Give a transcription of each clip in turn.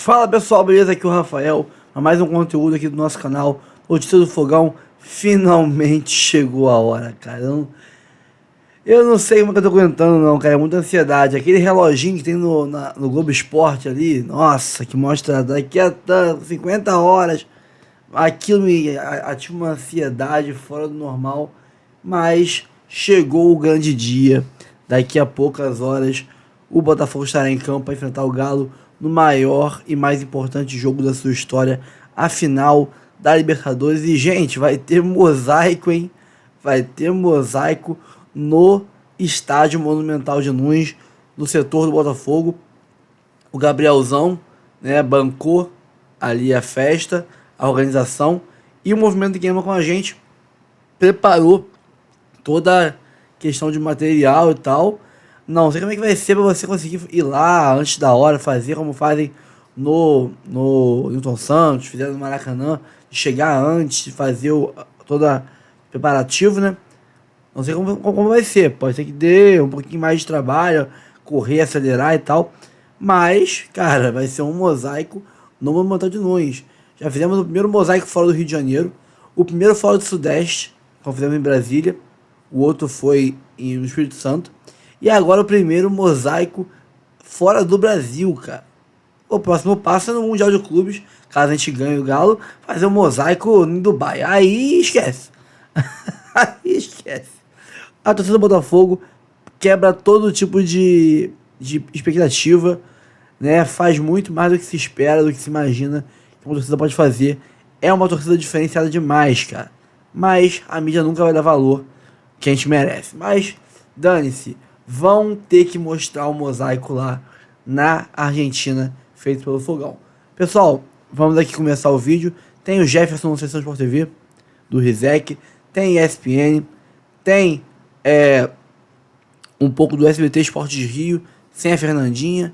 Fala pessoal, beleza? Aqui é o Rafael, mais um conteúdo aqui do nosso canal, Notícia do Fogão. Finalmente chegou a hora, cara. Eu não sei como é que eu tô aguentando não, cara, é muita ansiedade. Aquele reloginho que tem no Globo Esporte ali, nossa, que mostra daqui a 50 horas, aquilo me ativa uma ansiedade fora do normal, mas chegou o grande dia. Daqui a poucas horas o Botafogo estará em campo para enfrentar o Galo no maior e mais importante jogo da sua história, a final da Libertadores. E, gente, vai ter mosaico, hein? Vai ter mosaico no Estádio Monumental de Nunes, no setor do Botafogo. O Gabrielzão, né, bancou ali a festa, a organização, e o Movimento Gamer com a gente preparou toda a questão de material e tal. Não sei como é que vai ser para você conseguir ir lá antes da hora, fazer como fazem no Newton Santos, fizeram no Maracanã, de chegar antes, de fazer todo o preparativo, né? Não sei como vai ser, pode ser que dê um pouquinho mais de trabalho, correr, acelerar e tal, mas, cara, vai ser um mosaico no Monumental de Nunes. Já fizemos o primeiro mosaico fora do Rio de Janeiro, o primeiro fora do Sudeste, como fizemos em Brasília, o outro foi no Espírito Santo, e agora o primeiro mosaico fora do Brasil, cara. O próximo passo é no Mundial de Clubes, caso a gente ganhe o Galo, fazer um mosaico em Dubai. Aí esquece. Aí esquece. A torcida do Botafogo quebra todo tipo de expectativa, né? Faz muito mais do que se espera, do que se imagina que uma torcida pode fazer. É uma torcida diferenciada demais, cara. Mas a mídia nunca vai dar valor que a gente merece. Mas, dane-se. Vão ter que mostrar o mosaico lá na Argentina, feito pelo Fogão. Pessoal, vamos aqui começar o vídeo. Tem o Jefferson no Sessão Sport TV, do Rizek. Tem ESPN. Tem um pouco do SBT Esporte de Rio, sem a Fernandinha,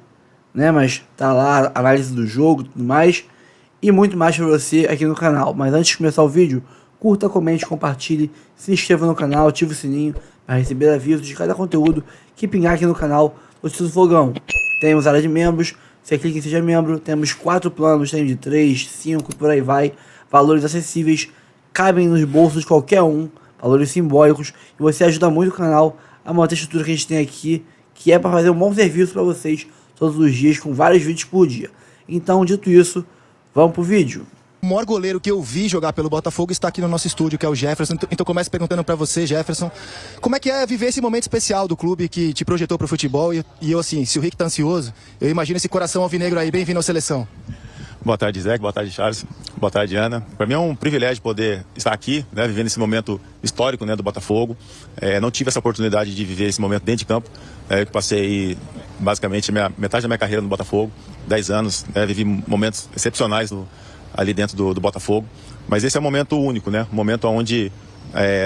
né? Mas tá lá, análise do jogo e tudo mais. E muito mais para você aqui no canal. Mas antes de começar o vídeo, curta, comente, compartilhe, se inscreva no canal, ative o sininho para receber avisos de cada conteúdo que pingar aqui no canal Notícias do Fogão. Temos área de membros, você clica em seja membro, temos 4 planos, tem de 3, 5, por aí vai, valores acessíveis, cabem nos bolsos de qualquer um, valores simbólicos, e você ajuda muito o canal a manter a estrutura que a gente tem aqui, que é para fazer um bom serviço para vocês todos os dias, com vários vídeos por dia. Então, dito isso, vamos pro vídeo. O maior goleiro que eu vi jogar pelo Botafogo está aqui no nosso estúdio, que é o Jefferson. Então começo perguntando para você, Jefferson, como é que é viver esse momento especial do clube que te projetou para o futebol? E eu, assim, se o Rick tá ansioso, eu imagino esse coração alvinegro aí. Bem-vindo à seleção. Boa tarde, Zé. Boa tarde, Charles. Boa tarde, Ana. Para mim é um privilégio poder estar aqui, né, vivendo esse momento histórico, né, do Botafogo. Não tive essa oportunidade de viver esse momento dentro de campo. Eu passei basicamente metade da minha carreira no Botafogo, 10 anos, né, vivi momentos excepcionais ali dentro do Botafogo. Mas esse é um momento único, né? Um momento onde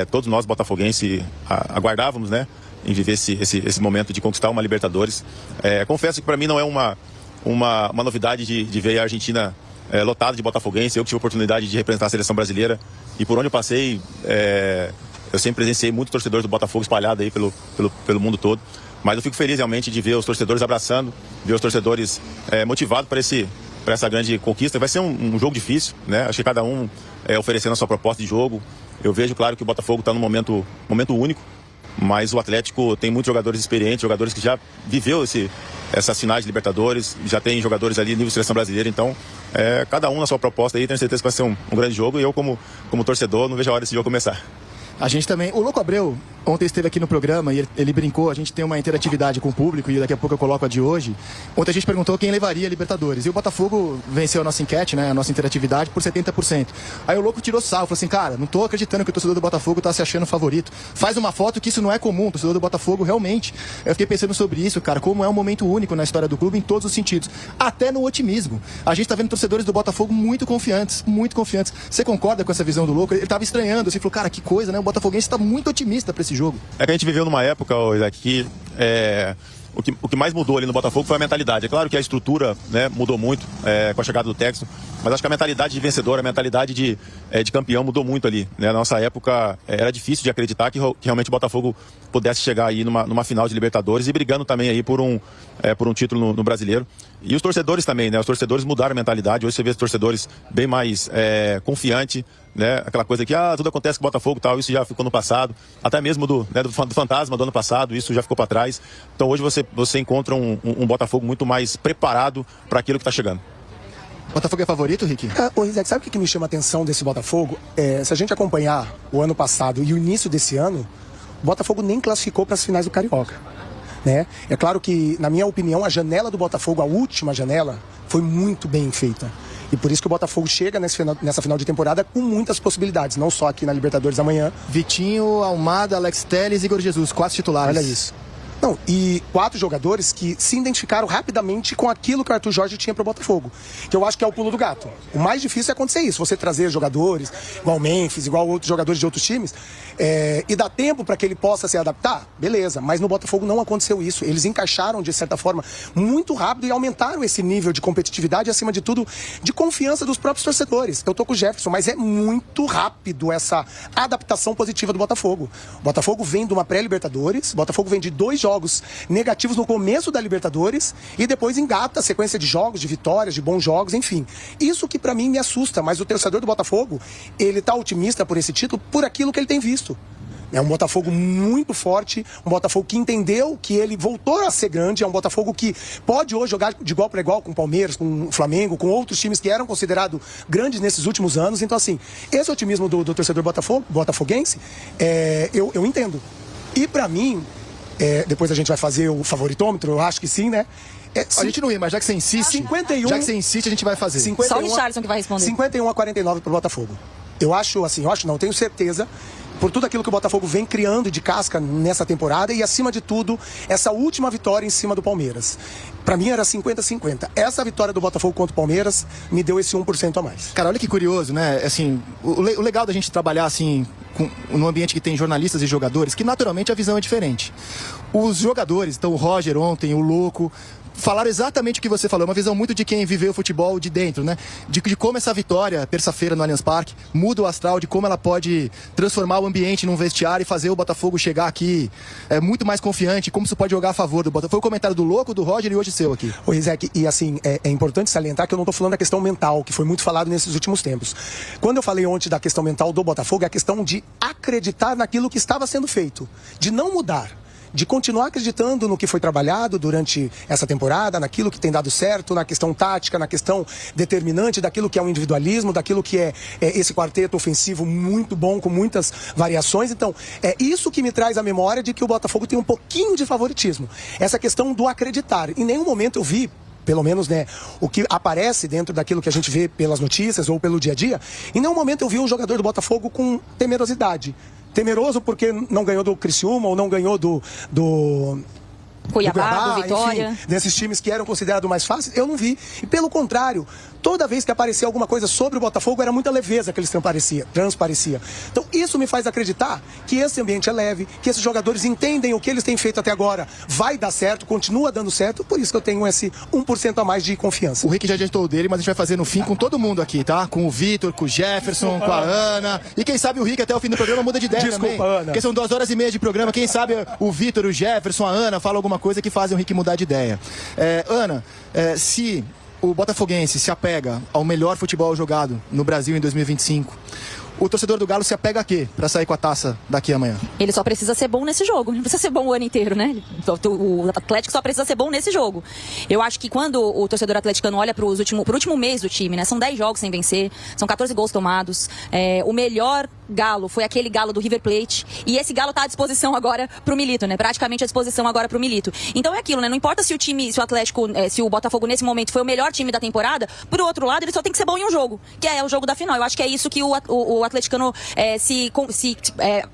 todos nós botafoguenses aguardávamos, né, em viver esse momento de conquistar uma Libertadores. Confesso que para mim não é uma novidade de ver a Argentina lotada de botafoguenses. Eu que tive a oportunidade de representar a seleção brasileira e por onde eu passei, eu sempre presenciei muitos torcedores do Botafogo espalhados aí pelo mundo todo. Mas eu fico feliz realmente de ver os torcedores abraçando, ver os torcedores motivados para essa grande conquista. Vai ser um jogo difícil, né? Acho que cada um oferecendo a sua proposta de jogo. Eu vejo, claro, que o Botafogo está num momento único, mas o Atlético tem muitos jogadores experientes, jogadores que já viveu essas finais de Libertadores, já tem jogadores ali nível seleção brasileira. Então, cada um na sua proposta aí, tenho certeza que vai ser um grande jogo, e eu como torcedor não vejo a hora desse jogo começar. A gente também... O Louco Abreu ontem esteve aqui no programa e ele brincou, a gente tem uma interatividade com o público e daqui a pouco eu coloco a de hoje. Ontem a gente perguntou quem levaria a Libertadores e o Botafogo venceu a nossa enquete, né, a nossa interatividade, por 70%. Aí o Louco tirou sarro, falou assim, cara, não tô acreditando que o torcedor do Botafogo tá se achando favorito. Faz uma foto que isso não é comum, o torcedor do Botafogo realmente. Eu fiquei pensando sobre isso, cara, como é um momento único na história do clube em todos os sentidos, até no otimismo. A gente tá vendo torcedores do Botafogo muito confiantes, muito confiantes. Você concorda com essa visão do Louco? Ele tava estranhando, assim, falou, cara, que coisa, né, o Botafoguense tá muito otimista para esse jogo. É que a gente viveu numa época, Isaac, que o que mais mudou ali no Botafogo foi a mentalidade. É claro que a estrutura, né, mudou muito com a chegada do técnico, mas acho que a mentalidade de vencedor, a mentalidade de campeão mudou muito ali, né? Na nossa época era difícil de acreditar que realmente o Botafogo pudesse chegar aí numa final de Libertadores e brigando também aí por um título no Brasileiro. E os torcedores também, né? Os torcedores mudaram a mentalidade. Hoje você vê os torcedores bem mais confiantes, né? Aquela coisa que tudo acontece com o Botafogo e tal, isso já ficou no passado. Até mesmo do fantasma do ano passado, isso já ficou para trás. Então hoje você encontra um Botafogo muito mais preparado para aquilo que está chegando. Botafogo é favorito, Rick? Ô, Rizek, sabe o que me chama a atenção desse Botafogo? Se a gente acompanhar o ano passado e o início desse ano, o Botafogo nem classificou para as finais do Carioca. Né? É claro que, na minha opinião, a janela do Botafogo, a última janela, foi muito bem feita. E por isso que o Botafogo chega nessa final de temporada com muitas possibilidades, não só aqui na Libertadores amanhã. Vitinho, Almada, Alex Telles e Igor Jesus, 4 titulares. Olha isso. Não, e 4 jogadores que se identificaram rapidamente com aquilo que o Arthur Jorge tinha para o Botafogo, que eu acho que é o pulo do gato. O mais difícil é acontecer isso, você trazer jogadores, igual Memphis, igual outros jogadores de outros times, e dar tempo para que ele possa se adaptar, beleza, mas no Botafogo não aconteceu isso. Eles encaixaram, de certa forma, muito rápido e aumentaram esse nível de competitividade e, acima de tudo, de confiança dos próprios torcedores. Eu tô com o Jefferson, mas é muito rápido essa adaptação positiva do Botafogo. O Botafogo vem de uma pré-Libertadores, o Botafogo vem de 2 jogos negativos no começo da Libertadores e depois engata a sequência de jogos, de vitórias, de bons jogos, enfim. Isso que pra mim me assusta, mas o torcedor do Botafogo, ele tá otimista por esse título, por aquilo que ele tem visto. É um Botafogo muito forte, um Botafogo que entendeu que ele voltou a ser grande, é um Botafogo que pode hoje jogar de igual para igual com o Palmeiras, com o Flamengo, com outros times que eram considerados grandes nesses últimos anos. Então, assim, esse otimismo do torcedor botafoguense, eu entendo. E pra mim, depois a gente vai fazer o favoritômetro, eu acho que sim, né? A gente não ia, mas já que você insiste, 51, já que você insiste, a gente vai fazer. 51, só o Richarlison que vai responder. 51-49 pro Botafogo. Eu acho não, tenho certeza, por tudo aquilo que o Botafogo vem criando de casca nessa temporada e, acima de tudo, essa última vitória em cima do Palmeiras. Pra mim era 50-50. Essa vitória do Botafogo contra o Palmeiras me deu esse 1% a mais. Cara, olha que curioso, né? Assim, o legal da gente trabalhar assim, num ambiente que tem jornalistas e jogadores, que naturalmente a visão é diferente. Os jogadores, então o Roger ontem, o Louco, falaram exatamente o que você falou, uma visão muito de quem viveu o futebol de dentro, né? De como essa vitória, terça-feira no Allianz Parque, muda o astral, de como ela pode transformar o ambiente num vestiário e fazer o Botafogo chegar aqui muito mais confiante, como isso pode jogar a favor do Botafogo. Foi o comentário do Louco, do Roger e hoje seu aqui. Ô, Rizek, e assim, é importante salientar que eu não tô falando da questão mental, que foi muito falado nesses últimos tempos. Quando eu falei ontem da questão mental do Botafogo, é a questão de acreditar naquilo que estava sendo feito, de não mudar, de continuar acreditando no que foi trabalhado durante essa temporada, naquilo que tem dado certo, na questão tática, na questão determinante daquilo que é o individualismo, daquilo que é esse quarteto ofensivo muito bom, com muitas variações. Então, é isso que me traz a memória de que o Botafogo tem um pouquinho de favoritismo. Essa questão do acreditar. Em nenhum momento eu vi, pelo menos, né, o que aparece dentro daquilo que a gente vê pelas notícias ou pelo dia a dia, em nenhum momento eu vi um jogador do Botafogo com temerosidade. Temeroso porque não ganhou do Criciúma ou não ganhou do Cuiabá, do Vitória. Enfim, desses times que eram considerados mais fáceis, eu não vi. E pelo contrário, toda vez que aparecia alguma coisa sobre o Botafogo, era muita leveza que eles transparecia. Então isso me faz acreditar que esse ambiente é leve, que esses jogadores entendem o que eles têm feito até agora, vai dar certo, continua dando certo, por isso que eu tenho esse 1% a mais de confiança. O Rick já adiantou dele, mas a gente vai fazer no fim com todo mundo aqui, tá? Com o Vitor, com o Jefferson, com a Ana. E quem sabe o Rick até o fim do programa muda de ideia. Desculpa, também. Ana. Porque são 2h30 de programa, quem sabe o Vitor, o Jefferson, a Ana fala alguma coisa que fazem o Rick mudar de ideia. Ana, se o botafoguense se apega ao melhor futebol jogado no Brasil em 2025, o torcedor do Galo se apega a quê para sair com a taça daqui amanhã? Ele só precisa ser bom nesse jogo. Não precisa ser bom o ano inteiro, né? O Atlético só precisa ser bom nesse jogo. Eu acho que quando o torcedor atleticano olha pro último mês do time, né? São 10 jogos sem vencer, são 14 gols tomados. O melhor Galo foi aquele Galo do River Plate. E esse Galo tá à disposição agora pro Milito, né? Praticamente à disposição agora pro Milito. Então é aquilo, né? Não importa se o Atlético, se o Botafogo nesse momento foi o melhor time da temporada, por outro lado, ele só tem que ser bom em um jogo, que é o jogo da final. Eu acho que é isso que o atleticano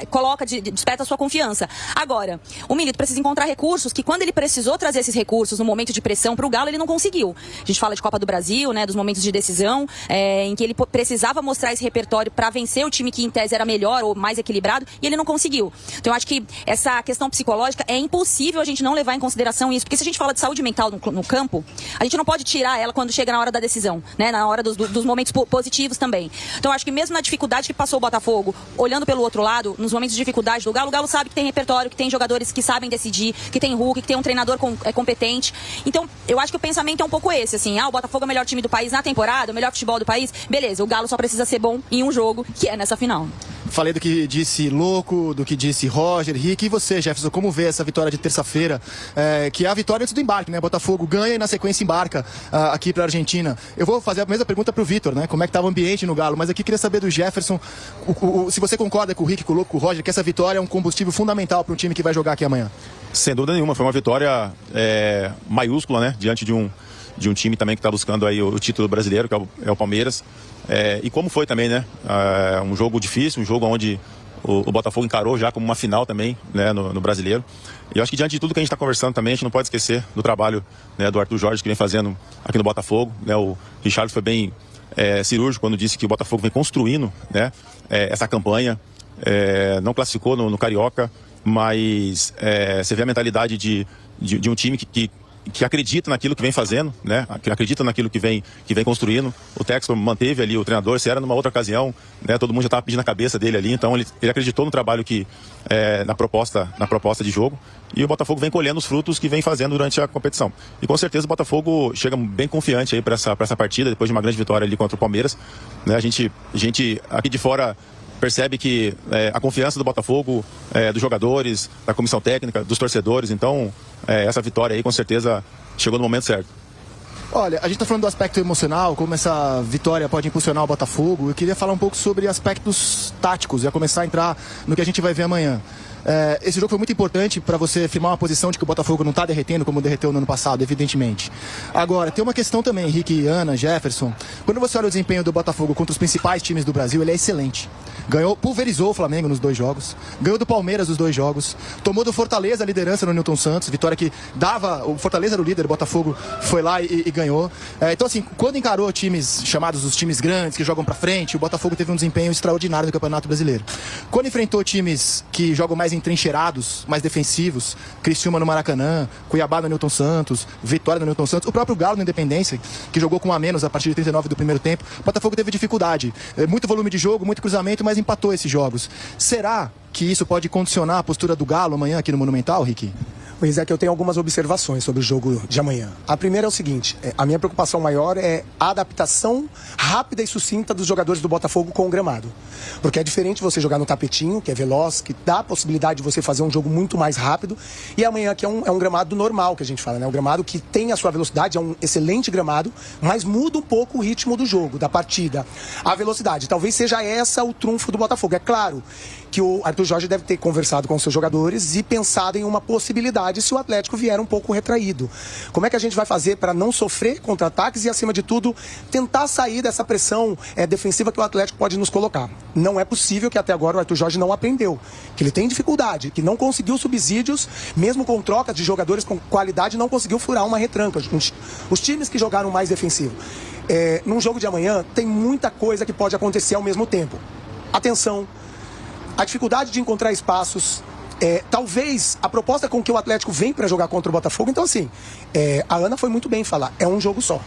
coloca, desperta a sua confiança. Agora, o Milito precisa encontrar recursos que, quando ele precisou trazer esses recursos no momento de pressão pro Galo, ele não conseguiu. A gente fala de Copa do Brasil, né? Dos momentos de decisão, em que ele precisava mostrar esse repertório para vencer o time que em tese era melhor ou mais equilibrado, e ele não conseguiu. Então eu acho que essa questão psicológica é impossível a gente não levar em consideração isso, porque se a gente fala de saúde mental no campo, a gente não pode tirar ela quando chega na hora da decisão, né? Na hora dos momentos positivos também. Então eu acho que mesmo na dificuldade acho que passou o Botafogo olhando pelo outro lado, nos momentos de dificuldade do Galo. O Galo sabe que tem repertório, que tem jogadores que sabem decidir, que tem Hulk, que tem um treinador competente. Então, eu acho que o pensamento é um pouco esse, assim, o Botafogo é o melhor time do país na temporada, o melhor futebol do país. Beleza, o Galo só precisa ser bom em um jogo, que é nessa final. Falei do que disse Louco, do que disse Roger, Rick. E você, Jefferson, como vê essa vitória de terça-feira? Que é a vitória antes do embarque, né? Botafogo ganha e na sequência embarca aqui para a Argentina. Eu vou fazer a mesma pergunta para o Vitor, né? Como é que estava o ambiente no Galo? Mas aqui queria saber do Jefferson, se você concorda com o Rick, com o Louco, com o Roger, que essa vitória é um combustível fundamental para um time que vai jogar aqui amanhã. Sem dúvida nenhuma, foi uma vitória maiúscula, né? Diante de um time também que está buscando aí o título brasileiro, que é o Palmeiras. E como foi também, né? Um jogo difícil, um jogo onde o Botafogo encarou já como uma final também, né, no brasileiro. E eu acho que diante de tudo que a gente está conversando também, a gente não pode esquecer do trabalho, né, do Arthur Jorge, que vem fazendo aqui no Botafogo. Né? O Richard foi bem cirúrgico quando disse que o Botafogo vem construindo, né, essa campanha. Não classificou no Carioca, mas você vê a mentalidade de um time que acredita naquilo que vem fazendo, né? Que acredita naquilo que vem construindo. O Textor manteve ali o treinador, se era numa outra ocasião, né? Todo mundo já estava pedindo a cabeça dele ali, então ele acreditou no trabalho na proposta de jogo, e o Botafogo vem colhendo os frutos que vem fazendo durante a competição. E com certeza o Botafogo chega bem confiante aí para essa partida, depois de uma grande vitória ali contra o Palmeiras, né? A gente aqui de fora percebe que a confiança do Botafogo, dos jogadores, da comissão técnica, dos torcedores. Então, essa vitória aí com certeza chegou no momento certo. Olha, a gente está falando do aspecto emocional, como essa vitória pode impulsionar o Botafogo. Eu queria falar um pouco sobre aspectos táticos, já começar a entrar no que a gente vai ver amanhã. Esse jogo foi muito importante para você firmar uma posição de que o Botafogo não está derretendo como derreteu no ano passado, evidentemente. Agora, tem uma questão também, Henrique, Ana, Jefferson. Quando você olha o desempenho do Botafogo contra os principais times do Brasil, ele é excelente. Pulverizou o Flamengo nos 2 jogos, ganhou do Palmeiras os 2 jogos, tomou do Fortaleza a liderança no Newton Santos, vitória que dava, o Fortaleza era o líder, o Botafogo foi lá e ganhou. Então assim, quando encarou times chamados os times grandes, que jogam pra frente, o Botafogo teve um desempenho extraordinário no Campeonato Brasileiro. Quando enfrentou times que jogam mais entrincheirados, mais defensivos, Criciúma no Maracanã, Cuiabá no Newton Santos, Vitória no Newton Santos, o próprio Galo na Independência, que jogou com um a menos a partir de 39 do primeiro tempo, o Botafogo teve dificuldade, muito volume de jogo, muito cruzamento, mas empatou esses jogos. Será que isso pode condicionar a postura do Galo amanhã aqui no Monumental, Ricky? Pois é, que eu tenho algumas observações sobre o jogo de amanhã. A primeira é o seguinte, a minha preocupação maior é a adaptação rápida e sucinta dos jogadores do Botafogo com o gramado. Porque é diferente você jogar no tapetinho, que é veloz, que dá a possibilidade de você fazer um jogo muito mais rápido, e amanhã que é um gramado normal que a gente fala, né? Um gramado que tem a sua velocidade, é um excelente gramado, mas muda um pouco o ritmo do jogo, da partida. A velocidade, talvez seja essa o trunfo do Botafogo. É claro que o Arthur Jorge deve ter conversado com os seus jogadores e pensado em uma possibilidade se o Atlético vier um pouco retraído. Como é que a gente vai fazer para não sofrer contra-ataques e, acima de tudo, tentar sair dessa pressão defensiva que o Atlético pode nos colocar? Não é possível que até agora o Arthur Jorge não aprendeu, que ele tem dificuldade, que não conseguiu subsídios, mesmo com trocas de jogadores com qualidade, não conseguiu furar uma retranca. Os times que jogaram mais defensivo. Num jogo de amanhã, tem muita coisa que pode acontecer ao mesmo tempo. Atenção, a dificuldade de encontrar espaços, talvez a proposta com que o Atlético vem para jogar contra o Botafogo. Então assim, a Ana foi muito bem falar, é um jogo só.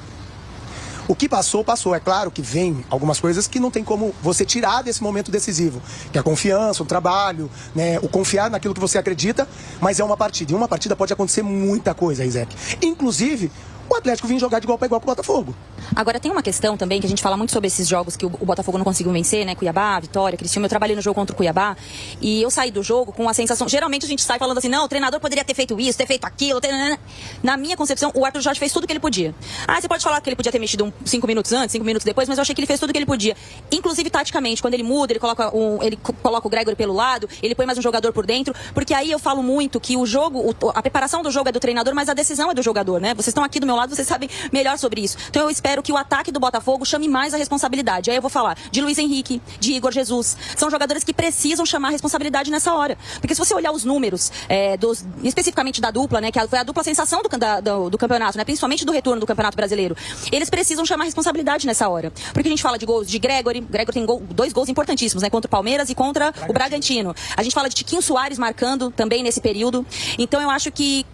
O que passou, passou. É claro que vem algumas coisas que não tem como você tirar desse momento decisivo, que é a confiança, o trabalho, né, o confiar naquilo que você acredita, mas é uma partida. E uma partida pode acontecer muita coisa, Isaac. Inclusive, o Atlético vinha jogar de igual para igual com o Botafogo. Agora, tem uma questão também, que a gente fala muito sobre esses jogos que o Botafogo não conseguiu vencer, né? Cuiabá, Vitória, Criciúma. Eu trabalhei no jogo contra o Cuiabá e eu saí do jogo com a sensação... Geralmente a gente sai falando assim, não, o treinador poderia ter feito isso, ter feito aquilo. Na minha concepção, o Arthur Jorge fez tudo o que ele podia. Você pode falar que ele podia ter mexido 5 minutos antes, 5 minutos depois, mas eu achei que ele fez tudo o que ele podia. Inclusive, taticamente, quando ele muda, ele coloca o Gregory pelo lado, ele põe mais um jogador por dentro, porque aí eu falo muito que o jogo, a preparação do jogo é do treinador, mas a decisão é do jogador, né? Vocês estão aqui do meu lado, vocês sabem melhor sobre isso. Então eu espero que o ataque do Botafogo chame mais a responsabilidade. Aí eu vou falar de Luiz Henrique, de Igor Jesus. São jogadores que precisam chamar a responsabilidade nessa hora. Porque se você olhar os números, especificamente da dupla, né, que foi a dupla sensação do campeonato, né, principalmente do retorno do Campeonato Brasileiro, eles precisam chamar a responsabilidade nessa hora. Porque a gente fala de gols de Gregory. Gregory tem 2 gols importantíssimos, né, contra o Palmeiras e contra o Bragantino. A gente fala de Tiquinho Soares marcando também nesse período. Então eu acho que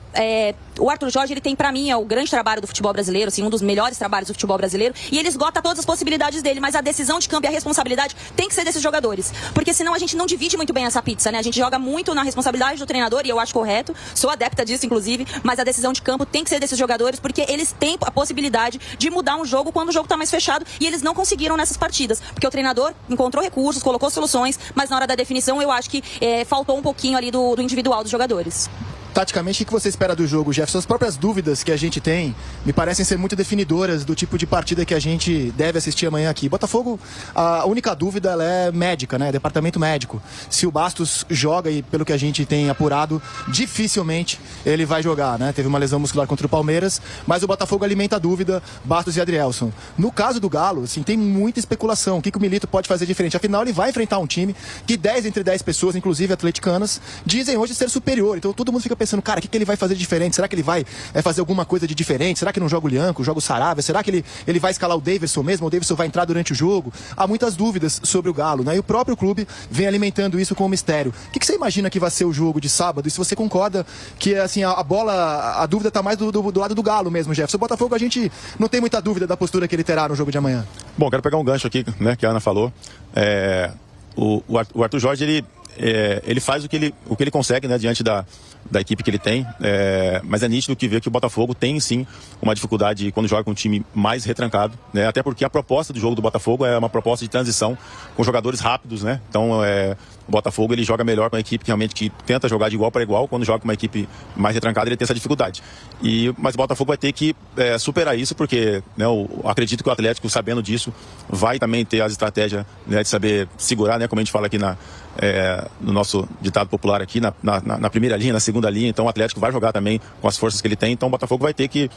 o Arthur Jorge, ele tem, pra mim, é o grande trabalho do futebol brasileiro, assim, um dos melhores trabalhos do futebol brasileiro, e ele esgota todas as possibilidades dele, mas a decisão de campo e a responsabilidade tem que ser desses jogadores, porque senão a gente não divide muito bem essa pizza, né? A gente joga muito na responsabilidade do treinador, e eu acho correto, sou adepta disso, inclusive, mas a decisão de campo tem que ser desses jogadores, porque eles têm a possibilidade de mudar um jogo quando o jogo tá mais fechado, e eles não conseguiram nessas partidas, porque o treinador encontrou recursos, colocou soluções, mas na hora da definição eu acho que faltou um pouquinho ali do individual dos jogadores. Taticamente, o que você espera do jogo, Jefferson? As próprias dúvidas que a gente tem me parecem ser muito definidoras do tipo de partida que a gente deve assistir amanhã aqui. Botafogo, a única dúvida ela é médica, né? Departamento médico. Se o Bastos joga, e pelo que a gente tem apurado, dificilmente ele vai jogar, né? Teve uma lesão muscular contra o Palmeiras, mas o Botafogo alimenta a dúvida, Bastos e Adrielson. No caso do Galo, assim, tem muita especulação. O que o Milito pode fazer diferente? Afinal, ele vai enfrentar um time que 10 entre 10 pessoas, inclusive atleticanas, dizem hoje ser superior. Então todo mundo fica pensando, cara, o que ele vai fazer de diferente? Será que ele vai fazer alguma coisa de diferente? Será que não joga o Lianco, joga o Saravia? Será que ele vai escalar o Daverson mesmo? Ou o Daverson vai entrar durante o jogo? Há muitas dúvidas sobre o Galo, né? E o próprio clube vem alimentando isso com um mistério. O que você imagina que vai ser o jogo de sábado? E se você concorda que, assim, a dúvida tá mais do lado do Galo mesmo, Jefferson. O Botafogo, a gente não tem muita dúvida da postura que ele terá no jogo de amanhã. Bom, quero pegar um gancho aqui, né, que a Ana falou. O Arthur Jorge, ele faz o que ele consegue, né, diante da equipe que ele tem, mas é nítido que vê que o Botafogo tem sim uma dificuldade quando joga com um time mais retrancado, né, até porque a proposta do jogo do Botafogo é uma proposta de transição com jogadores rápidos, né, então o Botafogo ele joga melhor com a equipe realmente que tenta jogar de igual para igual. Quando joga com uma equipe mais retrancada ele tem essa dificuldade, mas o Botafogo vai ter que superar isso, porque, né, acredito que o Atlético, sabendo disso, vai também ter as estratégias, né, de saber segurar, né, como a gente fala aqui no nosso ditado popular aqui, na primeira linha, na segunda linha. Então o Atlético vai jogar também com as forças que ele tem, então o Botafogo vai ter que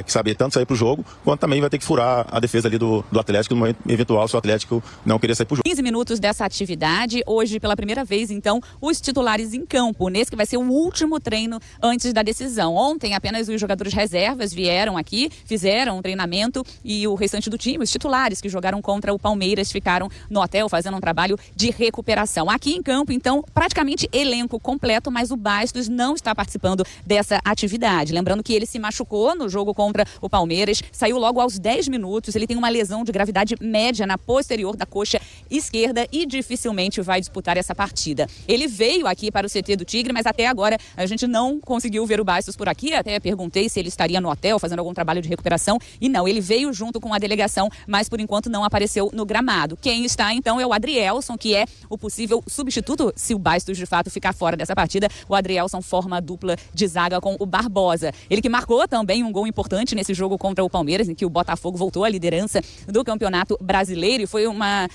saber tanto sair pro jogo, quanto também vai ter que furar a defesa ali do Atlético no momento eventual, se o Atlético não querer sair pro jogo. 15 minutos dessa atividade, hoje pela primeira vez então, os titulares em campo, nesse que vai ser o último treino antes da decisão. Ontem apenas os jogadores reservas vieram aqui, fizeram um treinamento, e o restante do time, os titulares que jogaram contra o Palmeiras, ficaram no hotel fazendo um trabalho de recuperação. Aqui em campo, então, praticamente elenco completo, mas o Bastos não está participando dessa atividade. Lembrando que ele se machucou no jogo contra o Palmeiras, saiu logo aos 10 minutos, ele tem uma lesão de gravidade média na posterior da coxa esquerda e dificilmente vai disputar essa partida. Ele veio aqui para o CT do Tigre, mas até agora a gente não conseguiu ver o Bastos por aqui, até perguntei se ele estaria no hotel fazendo algum trabalho de recuperação, e não, ele veio junto com a delegação, mas por enquanto não apareceu no gramado. Quem está então é o Adrielson, que é o possível substituto se o Bastos de fato ficar fora dessa partida. O Adrielson forma a dupla de zaga com o Barbosa. Ele que marcou também um gol importante nesse jogo contra o Palmeiras, em que o Botafogo voltou à liderança do Campeonato Brasileiro, e foi uma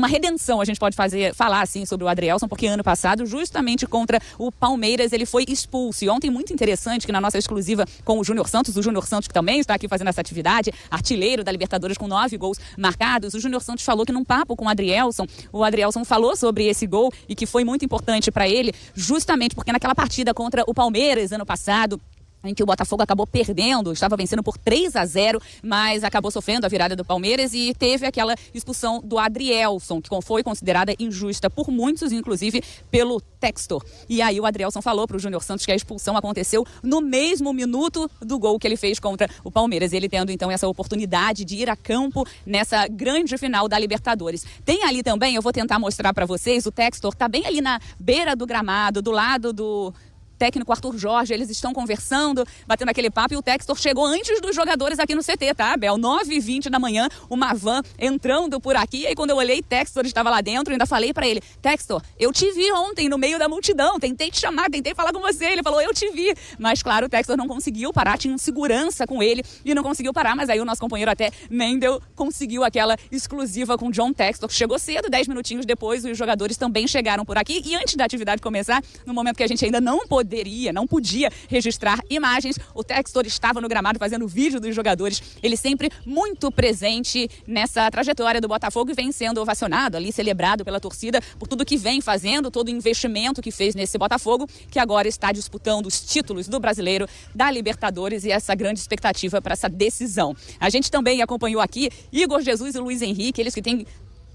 redenção, a gente pode falar assim sobre o Adrielson, porque ano passado, justamente contra o Palmeiras, ele foi expulso. E ontem, muito interessante, que na nossa exclusiva com o Júnior Santos que também está aqui fazendo essa atividade, artilheiro da Libertadores com 9 gols marcados, o Júnior Santos falou que num papo com o Adrielson falou sobre esse gol e que foi muito importante para ele, justamente porque naquela partida contra o Palmeiras ano passado, em que o Botafogo acabou perdendo, estava vencendo por 3-0, mas acabou sofrendo a virada do Palmeiras e teve aquela expulsão do Adrielson, que foi considerada injusta por muitos, inclusive pelo Textor. E aí o Adrielson falou para o Júnior Santos que a expulsão aconteceu no mesmo minuto do gol que ele fez contra o Palmeiras, ele tendo então essa oportunidade de ir a campo nessa grande final da Libertadores. Tem ali também, eu vou tentar mostrar para vocês, o Textor está bem ali na beira do gramado, do lado do técnico Arthur Jorge, eles estão conversando, batendo aquele papo, e o Textor chegou antes dos jogadores aqui no CT, tá, Bel? 9h20 da manhã, uma van entrando por aqui, e aí quando eu olhei, Textor estava lá dentro, ainda falei pra ele, Textor, eu te vi ontem no meio da multidão, tentei te chamar, tentei falar com você, ele falou, eu te vi, mas claro, o Textor não conseguiu parar, tinha um segurança com ele, e não conseguiu parar, mas aí o nosso companheiro até Mendel conseguiu aquela exclusiva com John Textor, que chegou cedo, 10 minutinhos depois, os jogadores também chegaram por aqui, e antes da atividade começar, no momento que a gente ainda não podia registrar imagens, o Textor estava no gramado fazendo vídeo dos jogadores, ele sempre muito presente nessa trajetória do Botafogo e vem sendo ovacionado ali, celebrado pela torcida por tudo que vem fazendo, todo o investimento que fez nesse Botafogo, que agora está disputando os títulos do Brasileiro, da Libertadores, e essa grande expectativa para essa decisão. A gente também acompanhou aqui Igor Jesus e Luiz Henrique, eles que têm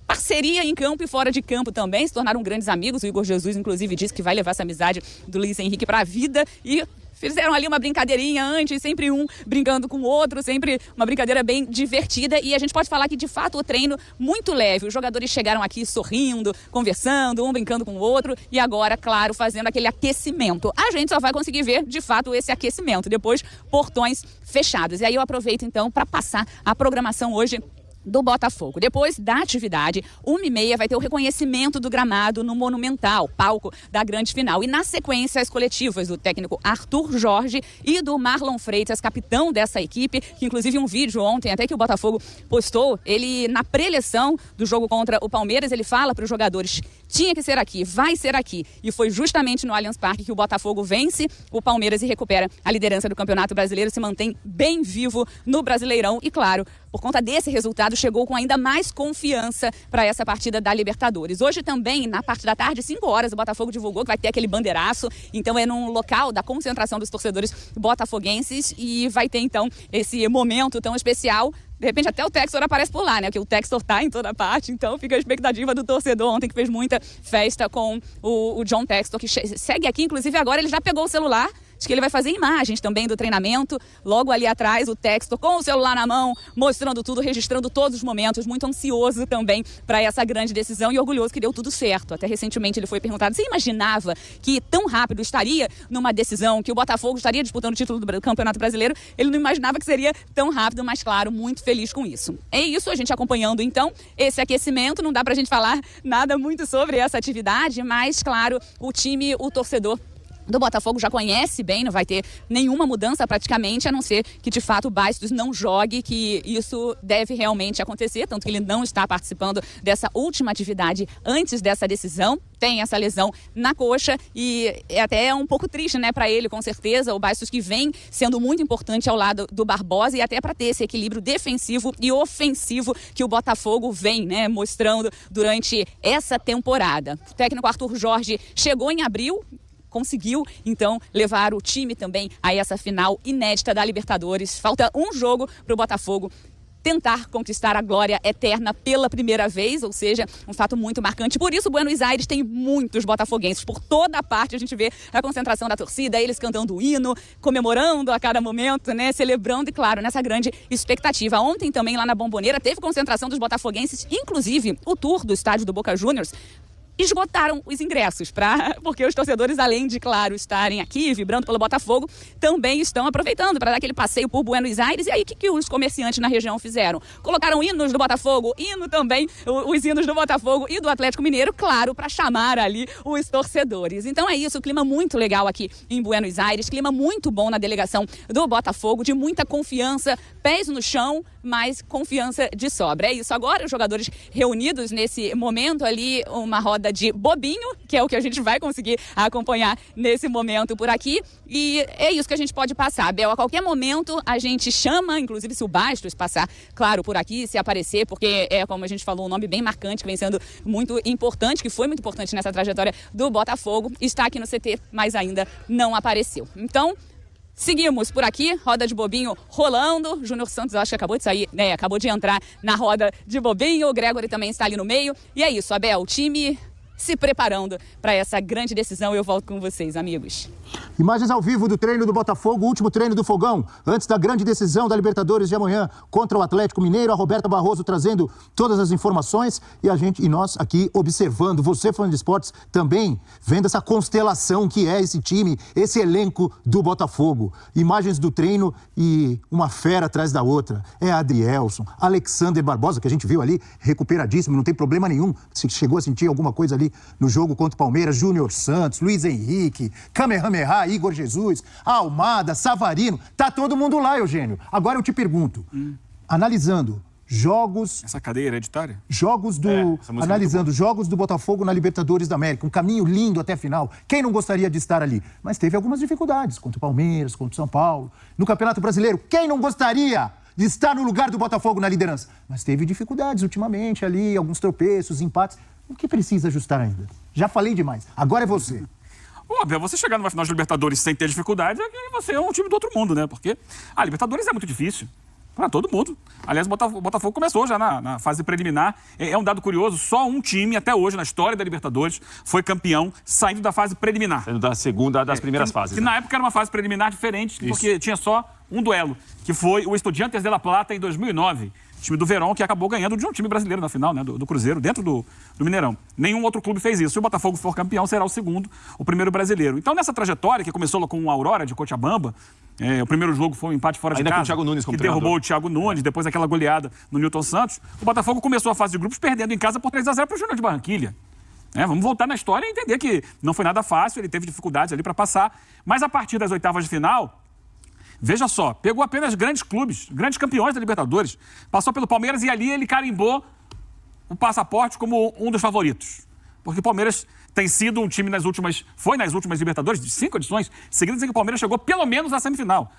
parceria em campo e fora de campo também, se tornaram grandes amigos. O Igor Jesus, inclusive, disse que vai levar essa amizade do Luiz Henrique para a vida e fizeram ali uma brincadeirinha antes, sempre um brincando com o outro, sempre uma brincadeira bem divertida. E a gente pode falar que, de fato, o treino muito leve. Os jogadores chegaram aqui sorrindo, conversando, um brincando com o outro. E agora, claro, fazendo aquele aquecimento. A gente só vai conseguir ver, de fato, esse aquecimento. Depois, portões fechados. E aí eu aproveito, então, para passar a programação hoje do Botafogo. Depois da atividade, 1h30 vai ter o reconhecimento do gramado no Monumental, palco da grande final. E na sequência, as coletivas do técnico Arthur Jorge e do Marlon Freitas, capitão dessa equipe, que inclusive um vídeo ontem, até que o Botafogo postou, ele na pré-eleição do jogo contra o Palmeiras, ele fala para os jogadores, tinha que ser aqui, vai ser aqui. E foi justamente no Allianz Parque que o Botafogo vence o Palmeiras e recupera a liderança do Campeonato Brasileiro, se mantém bem vivo no Brasileirão e, claro, por conta desse resultado, chegou com ainda mais confiança para essa partida da Libertadores. Hoje também, na parte da tarde, 5 horas, o Botafogo divulgou que vai ter aquele bandeiraço. Então é num local da concentração dos torcedores botafoguenses e vai ter então esse momento tão especial. De repente até o Textor aparece por lá, né? Porque o Textor tá em toda parte, então fica a expectativa do torcedor ontem que fez muita festa com o John Textor, que segue aqui, inclusive agora ele já pegou o celular. Diz que ele vai fazer imagens também do treinamento. Logo ali atrás, o Textor com o celular na mão, mostrando tudo, registrando todos os momentos. Muito ansioso também para essa grande decisão e orgulhoso que deu tudo certo. Até recentemente ele foi perguntado, você imaginava que tão rápido estaria numa decisão, que o Botafogo estaria disputando o título do Campeonato Brasileiro? Ele não imaginava que seria tão rápido, mas claro, muito feliz com isso. É isso, a gente acompanhando então esse aquecimento. Não dá pra gente falar nada muito sobre essa atividade, mas claro, o time, o torcedor do Botafogo já conhece bem, não vai ter nenhuma mudança praticamente, a não ser que de fato o Bastos não jogue, que isso deve realmente acontecer, tanto que ele não está participando dessa última atividade antes dessa decisão, tem essa lesão na coxa e é até um pouco triste, né, para ele, com certeza, o Bastos que vem sendo muito importante ao lado do Barbosa e até para ter esse equilíbrio defensivo e ofensivo que o Botafogo vem, né, mostrando durante essa temporada. O técnico Arthur Jorge chegou em abril, conseguiu, então, levar o time também a essa final inédita da Libertadores. Falta um jogo para o Botafogo tentar conquistar a glória eterna pela primeira vez, ou seja, um fato muito marcante. Por isso, Buenos Aires tem muitos botafoguenses. Por toda a parte a gente vê a concentração da torcida, eles cantando o hino, comemorando a cada momento, né, celebrando e, claro, nessa grande expectativa. Ontem também, lá na Bombonera, teve concentração dos botafoguenses, inclusive o tour do estádio do Boca Juniors. Esgotaram os ingressos, porque os torcedores, além de, claro, estarem aqui vibrando pelo Botafogo, também estão aproveitando para dar aquele passeio por Buenos Aires. E aí, o que os comerciantes na região fizeram? Colocaram hinos do Botafogo, hino também, os hinos do Botafogo e do Atlético Mineiro, claro, para chamar ali os torcedores. Então é isso, clima muito legal aqui em Buenos Aires, clima muito bom na delegação do Botafogo, de muita confiança, pés no chão, mas confiança de sobra. É isso, agora os jogadores reunidos nesse momento ali, uma roda de bobinho, que é o que a gente vai conseguir acompanhar nesse momento por aqui. E é isso que a gente pode passar, Bel. A qualquer momento a gente chama, inclusive se o Bastos passar, claro, por aqui, se aparecer, porque é, como a gente falou, um nome bem marcante, que vem sendo muito importante, que foi muito importante nessa trajetória do Botafogo, está aqui no CT, mas ainda não apareceu. Então, seguimos por aqui, roda de bobinho rolando. Júnior Santos, eu acho que acabou de sair, né? Acabou de entrar na roda de bobinho. O Gregory também está ali no meio. E é isso, Abel, o time se preparando para essa grande decisão. Eu volto com vocês, amigos. Imagens ao vivo do treino do Botafogo, o último treino do Fogão, antes da grande decisão da Libertadores de amanhã contra o Atlético Mineiro. A Roberta Barroso trazendo todas as informações e nós aqui observando. Você, fã de esportes, também vendo essa constelação que é esse time, esse elenco do Botafogo. Imagens do treino e uma fera atrás da outra. É Adrielson, Alexander Barbosa, que a gente viu ali, recuperadíssimo, não tem problema nenhum. Se chegou a sentir alguma coisa ali no jogo contra o Palmeiras, Júnior Santos, Luiz Henrique, Kamehameha, Igor Jesus, Almada, Savarino, tá todo mundo lá, Eugênio. Agora eu te pergunto, analisando jogos... Essa cadeia hereditária? Analisando jogos do Botafogo na Libertadores da América, um caminho lindo até a final. Quem não gostaria de estar ali? Mas teve algumas dificuldades, contra o Palmeiras, contra o São Paulo. No Campeonato Brasileiro, quem não gostaria de estar no lugar do Botafogo na liderança? Mas teve dificuldades ultimamente ali, alguns tropeços, empates. O que precisa ajustar ainda? Já falei demais. Agora é você. Óbvio, você chegar numa final de Libertadores sem ter dificuldades, é que você é um time do outro mundo, né? Porque a Libertadores é muito difícil. Para todo mundo. Aliás, o Botafogo começou já na fase preliminar. É um dado curioso, só um time até hoje na história da Libertadores foi campeão saindo da fase preliminar. Saindo da segunda, das primeiras fases. Que na época era uma fase preliminar diferente, porque tinha só um duelo, que foi o Estudiantes de La Plata em 2009. Time do Verón, que acabou ganhando de um time brasileiro na final, né, do Cruzeiro, dentro do Mineirão. Nenhum outro clube fez isso. Se o Botafogo for campeão, será o segundo, o primeiro brasileiro. Então, nessa trajetória, que começou com o Aurora de Cochabamba, o primeiro jogo foi um empate fora de casa, com o Thiago Nunes como que treinador. derrubou o Thiago Nunes, depois daquela goleada no Newton Santos. O Botafogo começou a fase de grupos perdendo em casa por 3-0 para o Júnior de Barranquilha. Vamos voltar na história e entender que não foi nada fácil, ele teve dificuldades ali para passar. Mas a partir das oitavas de final, veja só, pegou apenas grandes clubes, grandes campeões da Libertadores. Passou pelo Palmeiras e ali ele carimbou o passaporte como um dos favoritos. Porque o Palmeiras tem sido um time nas últimas Libertadores, de 5 edições seguidas, em que o Palmeiras chegou pelo menos à semifinal.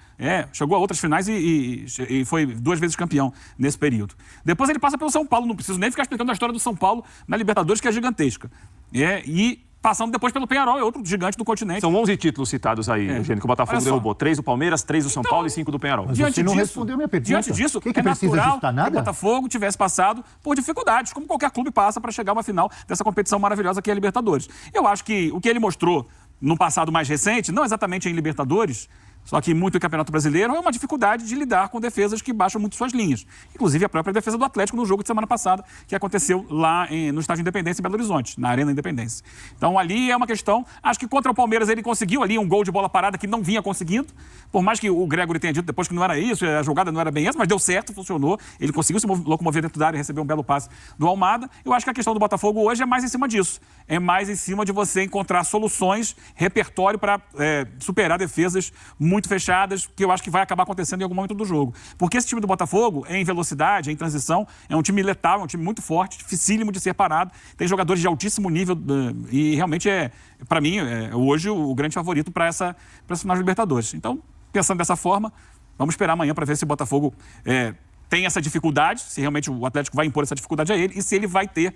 Chegou a outras finais e foi 2 vezes campeão nesse período. Depois ele passa pelo São Paulo, não preciso nem ficar explicando a história do São Paulo na Libertadores, que é gigantesca. E passando depois pelo Peñarol, outro gigante do continente. São 11 títulos citados aí, Eugênio, que o Botafogo derrubou. 3 do Palmeiras, 3 do São Paulo e 5 do Peñarol. Mas você não respondeu a minha pergunta. Diante disso, que precisa natural ajustar que nada? o Botafogo tivesse passado por dificuldades, como qualquer clube passa para chegar a uma final dessa competição maravilhosa que é a Libertadores. Eu acho que o que ele mostrou no passado mais recente, não exatamente em Libertadores, só que muito em Campeonato Brasileiro, é uma dificuldade de lidar com defesas que baixam muito suas linhas. Inclusive a própria defesa do Atlético no jogo de semana passada, que aconteceu lá no Estádio Independência em Belo Horizonte, na Arena Independência. Então ali é uma questão, acho que contra o Palmeiras ele conseguiu ali um gol de bola parada que não vinha conseguindo, por mais que o Gregory tenha dito depois que não era isso, a jogada não era bem essa, mas deu certo, funcionou, ele conseguiu se locomover dentro da área e receber um belo passe do Almada. Eu acho que a questão do Botafogo hoje é mais em cima disso, é mais em cima de você encontrar soluções, repertório para superar defesas muito fechadas, que eu acho que vai acabar acontecendo em algum momento do jogo. Porque esse time do Botafogo, em velocidade, em transição, é um time letal, é um time muito forte, dificílimo de ser parado, tem jogadores de altíssimo nível e realmente para mim, hoje o grande favorito para essa final de Libertadores. Então, pensando dessa forma, vamos esperar amanhã para ver se o Botafogo tem essa dificuldade, se realmente o Atlético vai impor essa dificuldade a ele e se ele vai ter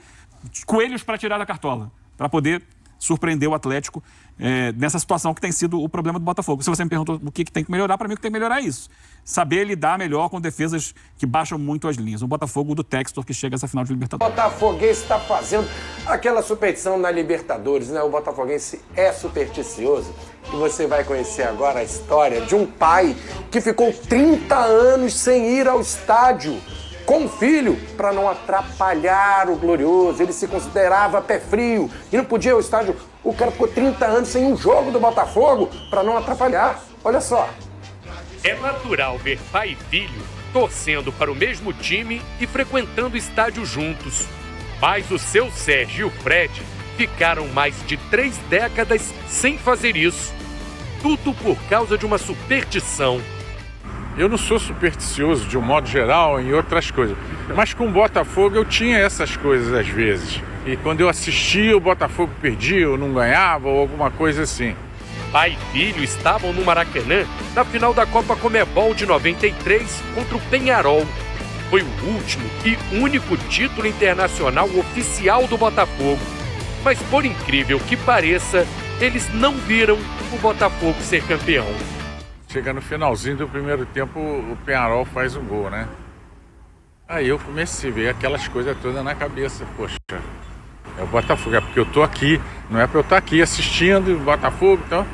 coelhos para tirar da cartola, para poder surpreender o Atlético nessa situação que tem sido o problema do Botafogo. Se você me perguntou o que tem que melhorar, para mim o que tem que melhorar é isso. Saber lidar melhor com defesas que baixam muito as linhas. O Botafogo do Textor que chega a essa final de Libertadores. O Botafoguense está fazendo aquela superstição na Libertadores, né? O Botafoguense é supersticioso. E você vai conhecer agora a história de um pai que ficou 30 anos sem ir ao estádio com o filho, para não atrapalhar o glorioso. Ele se considerava pé frio e não podia ir ao estádio. O cara ficou 30 anos sem um jogo do Botafogo para não atrapalhar. Olha só. É natural ver pai e filho torcendo para o mesmo time e frequentando o estádio juntos. Mas o seu Sérgio e o Fred ficaram mais de 3 décadas sem fazer isso. Tudo por causa de uma superstição. Eu não sou supersticioso de um modo geral em outras coisas, mas com o Botafogo eu tinha essas coisas às vezes. E quando eu assistia, o Botafogo perdia ou não ganhava ou alguma coisa assim. Pai e filho estavam no Maracanã na final da Copa Comebol de 93 contra o Peñarol. Foi o último e único título internacional oficial do Botafogo. Mas por incrível que pareça, eles não viram o Botafogo ser campeão. Chega no finalzinho do primeiro tempo, o Peñarol faz um gol, né? Aí eu comecei a ver aquelas coisas todas na cabeça. Poxa, é o Botafogo, é porque eu tô aqui, não é pra eu estar aqui assistindo o Botafogo, então...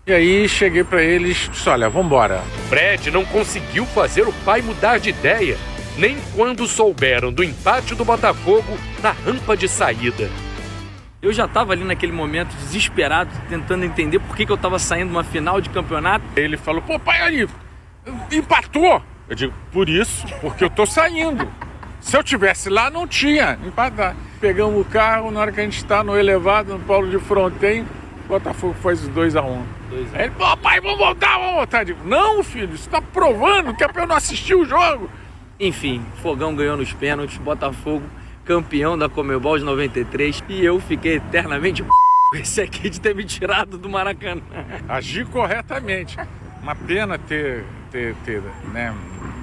E aí cheguei pra eles e disse, olha, vambora. Fred não conseguiu fazer o pai mudar de ideia, nem quando souberam do empate do Botafogo na rampa de saída. Eu já estava ali naquele momento desesperado, tentando entender por que eu estava saindo de uma final de campeonato. Ele falou, pô, pai, aí, empatou. Eu digo, por isso, porque eu tô saindo. Se eu tivesse lá, não tinha empatado. Pegamos o carro, na hora que a gente está no elevado, no Paulo de Fronten, o Botafogo faz os 2-1. Aí ele, pô, pai, vamos voltar. Eu digo, não, filho, você tá provando que é pra eu não assistir o jogo. Enfim, Fogão ganhou nos pênaltis, Botafogo campeão da Comebol de 93, e eu fiquei eternamente com esse aqui de ter me tirado do Maracanã. Agi corretamente. Uma pena ter né,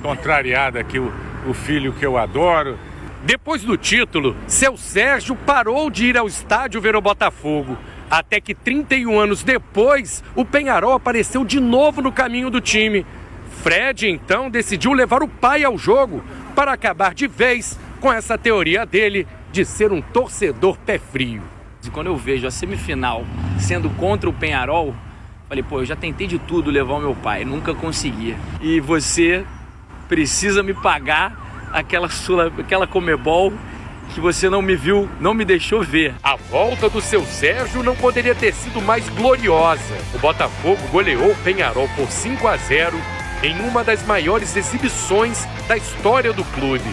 contrariado aqui o filho que eu adoro. Depois do título, seu Sérgio parou de ir ao estádio ver o Botafogo. Até que 31 anos depois, o Peñarol apareceu de novo no caminho do time. Fred, então, decidiu levar o pai ao jogo para acabar de vez com essa teoria dele de ser um torcedor pé frio. E quando eu vejo a semifinal sendo contra o Peñarol, falei, pô, eu já tentei de tudo levar o meu pai, nunca conseguia. E você precisa me pagar aquela Comebol que você não me viu, não me deixou ver. A volta do seu Sérgio não poderia ter sido mais gloriosa. O Botafogo goleou o Peñarol por 5-0 em uma das maiores exibições da história do clube.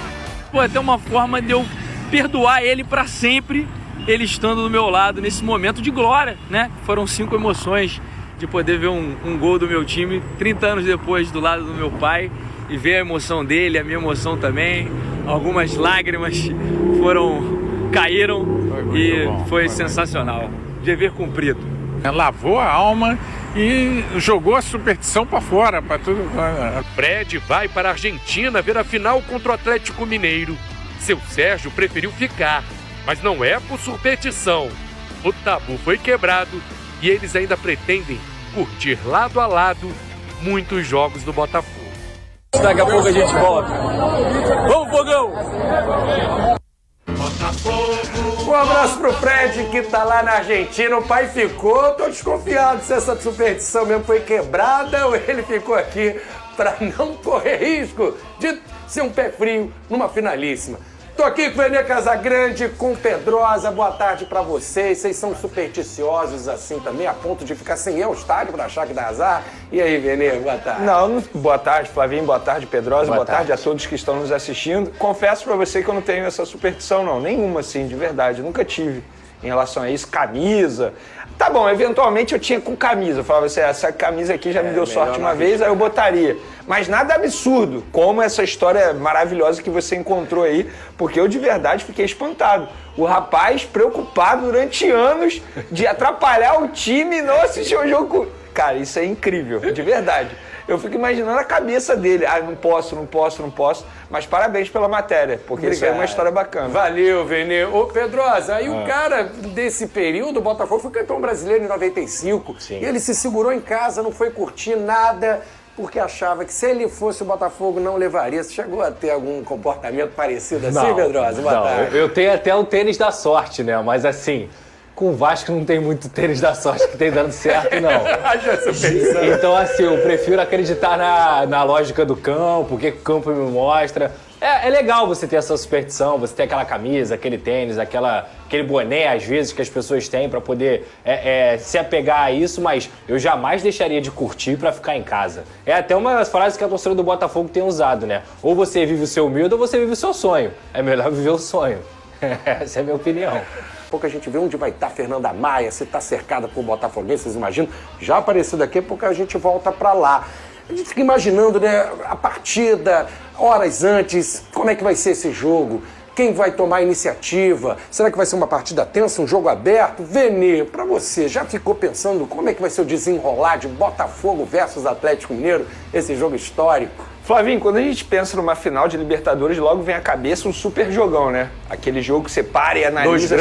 Foi até uma forma de eu perdoar ele para sempre, ele estando do meu lado nesse momento de glória, né? Foram 5 emoções de poder ver um gol do meu time 30 anos depois do lado do meu pai e ver a emoção dele, a minha emoção também. Algumas lágrimas caíram e foi sensacional. Dever cumprido. Lavou a alma e jogou a superstição para fora, para tudo. Fred vai para a Argentina ver a final contra o Atlético Mineiro. Seu Sérgio preferiu ficar, mas não é por superstição. O tabu foi quebrado e eles ainda pretendem curtir lado a lado muitos jogos do Botafogo. Daqui a pouco a gente volta. Vamos, Fogão! Um abraço pro Fred, que tá lá na Argentina. O pai ficou, tô desconfiado se essa superstição mesmo foi quebrada ou ele ficou aqui pra não correr risco de ser um pé frio numa finalíssima. Tô aqui com o Vene Casagrande, com Pedrosa. Boa tarde pra vocês. Vocês são supersticiosos assim também, a ponto de ficar sem ir ao estádio pra achar que dá azar? E aí, Vene, boa tarde. Não, boa tarde, Flavinho, boa tarde, Pedrosa, boa tarde a todos que estão nos assistindo. Confesso pra você que eu não tenho essa superstição, não. Nenhuma, assim, de verdade. Eu nunca tive em relação a isso. Camisa. Tá bom, eventualmente eu tinha com camisa. Eu falava assim, essa camisa aqui já me deu sorte uma vez, aí eu botaria. Mas nada absurdo, como essa história maravilhosa que você encontrou aí, porque eu de verdade fiquei espantado. O rapaz preocupado durante anos de atrapalhar o time e não assistir o jogo. Cara, isso é incrível, de verdade. Eu fico imaginando a cabeça dele. Ah, não posso. Mas parabéns pela matéria, porque Obrigado. Isso é uma história bacana. Valeu, Vene. Ô, Pedrosa, aí o cara desse período, o Botafogo foi campeão brasileiro em 95. Sim. E ele se segurou em casa, não foi curtir nada, porque achava que se ele fosse o Botafogo não levaria. Você chegou a ter algum comportamento parecido assim, Pedrosa? Boa tarde. Eu tenho até o tênis da sorte, né? Mas assim, com o Vasco não tem muito tênis da sorte que tem dando certo, não. Então, assim, eu prefiro acreditar na lógica do campo, o que o campo me mostra. É legal você ter essa superstição, você ter aquela camisa, aquele tênis, aquele boné, às vezes, que as pessoas têm para poder se apegar a isso, mas eu jamais deixaria de curtir para ficar em casa. É até uma frase que a torcida do Botafogo tem usado, né? Ou você vive o seu medo ou você vive o seu sonho. É melhor viver o sonho. Essa é a minha opinião. Pouco a gente vê onde vai estar Fernanda Maia, se está cercada por botafoguenses, vocês imaginam? Já apareceu daqui, porque a gente volta para lá. A gente fica imaginando, né, a partida, horas antes, como é que vai ser esse jogo? Quem vai tomar a iniciativa? Será que vai ser uma partida tensa, um jogo aberto? Vene, para você, já ficou pensando como é que vai ser o desenrolar de Botafogo versus Atlético Mineiro, esse jogo histórico? Flavinho, quando a gente pensa numa final de Libertadores, logo vem à cabeça um super jogão, né? Aquele jogo que você para e analisa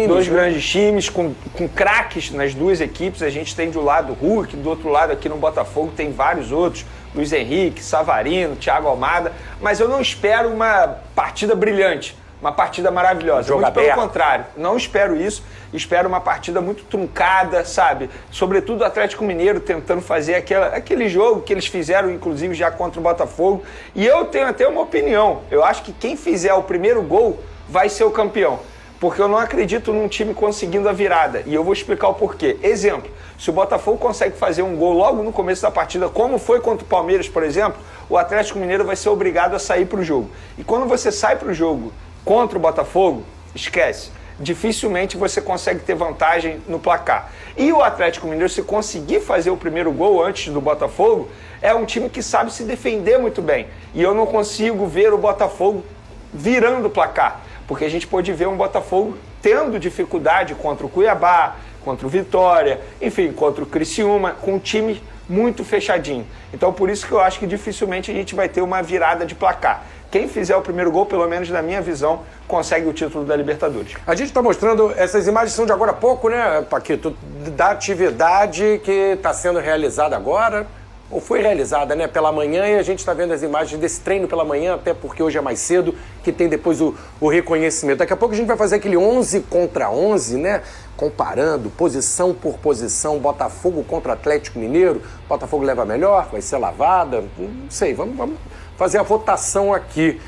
dois grandes times, com craques nas duas equipes. A gente tem de um lado o Hulk, do outro lado aqui no Botafogo tem vários outros. Luiz Henrique, Savarino, Thiago Almada. Mas eu não espero uma partida brilhante, uma partida maravilhosa. Muito pelo contrário, não espero isso. Espero uma partida muito truncada, sabe? Sobretudo o Atlético Mineiro tentando fazer aquele jogo que eles fizeram, inclusive, já contra o Botafogo. E eu tenho até uma opinião. Eu acho que quem fizer o primeiro gol vai ser o campeão. Porque eu não acredito num time conseguindo a virada. E eu vou explicar o porquê. Exemplo, se o Botafogo consegue fazer um gol logo no começo da partida, como foi contra o Palmeiras, por exemplo, o Atlético Mineiro vai ser obrigado a sair para o jogo. E quando você sai para o jogo contra o Botafogo, esquece. Dificilmente você consegue ter vantagem no placar. E o Atlético Mineiro, se conseguir fazer o primeiro gol antes do Botafogo, é um time que sabe se defender muito bem. E eu não consigo ver o Botafogo virando o placar, porque a gente pode ver um Botafogo tendo dificuldade contra o Cuiabá, contra o Vitória, enfim, contra o Criciúma, com um time muito fechadinho. Então, por isso que eu acho que dificilmente a gente vai ter uma virada de placar. Quem fizer o primeiro gol, pelo menos na minha visão, consegue o título da Libertadores. A gente está mostrando, essas imagens são de agora há pouco, né, Paquito? Da atividade que está sendo realizada agora. ou foi realizada, né, pela manhã, e a gente está vendo as imagens desse treino pela manhã, até porque hoje é mais cedo, que tem depois o reconhecimento. Daqui a pouco a gente vai fazer aquele 11 contra 11, né, comparando posição por posição, Botafogo contra Atlético Mineiro, Botafogo leva melhor, vai ser lavada, não sei, vamos fazer a votação aqui.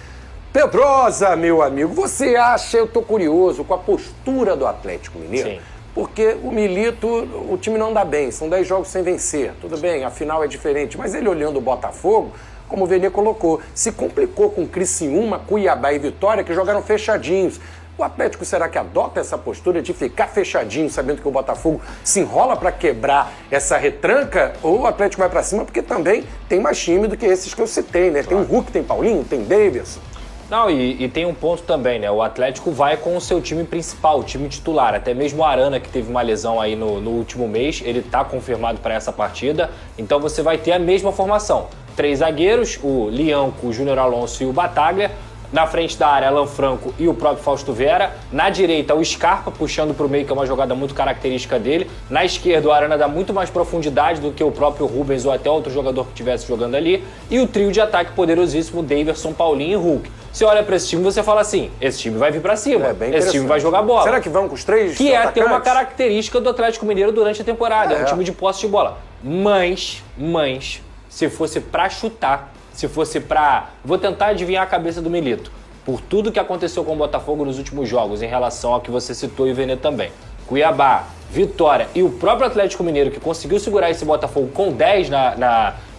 Pedrosa, meu amigo, você acha, eu tô curioso com a postura do Atlético Mineiro? Sim. Porque o Milito, o time não dá bem, são 10 jogos sem vencer. Tudo bem, a final é diferente, mas ele olhando o Botafogo, como o Vene colocou, se complicou com Criciúma, Cuiabá e Vitória, que jogaram fechadinhos. O Atlético será que adota essa postura de ficar fechadinho, sabendo que o Botafogo se enrola para quebrar essa retranca? Ou o Atlético vai para cima porque também tem mais time do que esses que eu citei, né? Tem o Hulk, tem Paulinho, tem Davidson. Não, e tem um ponto também, né? O Atlético vai com o seu time principal, o time titular. Até mesmo o Arana, que teve uma lesão aí no último mês, ele tá confirmado para essa partida. Então você vai ter a mesma formação. 3 zagueiros, o Lianco, o Júnior Alonso e o Bataglia. Na frente da área, Alan Franco e o próprio Fausto Vera. Na direita, o Scarpa, puxando para o meio, que é uma jogada muito característica dele. Na esquerda, o Arana dá muito mais profundidade do que o próprio Rubens ou até outro jogador que estivesse jogando ali. E o trio de ataque poderosíssimo, Daverson, Paulinho e Hulk. Você olha para esse time e você fala assim, esse time vai vir para cima, esse time vai jogar bola. Será que vão com os 3 Que atacantes? ter uma característica do Atlético Mineiro durante a temporada. É um time de posse de bola. Mas, se fosse para chutar, se fosse para... Vou tentar adivinhar a cabeça do Milito. Por tudo que aconteceu com o Botafogo nos últimos jogos, em relação ao que você citou e o Vene também. Cuiabá, Vitória e o próprio Atlético Mineiro, que conseguiu segurar esse Botafogo com 10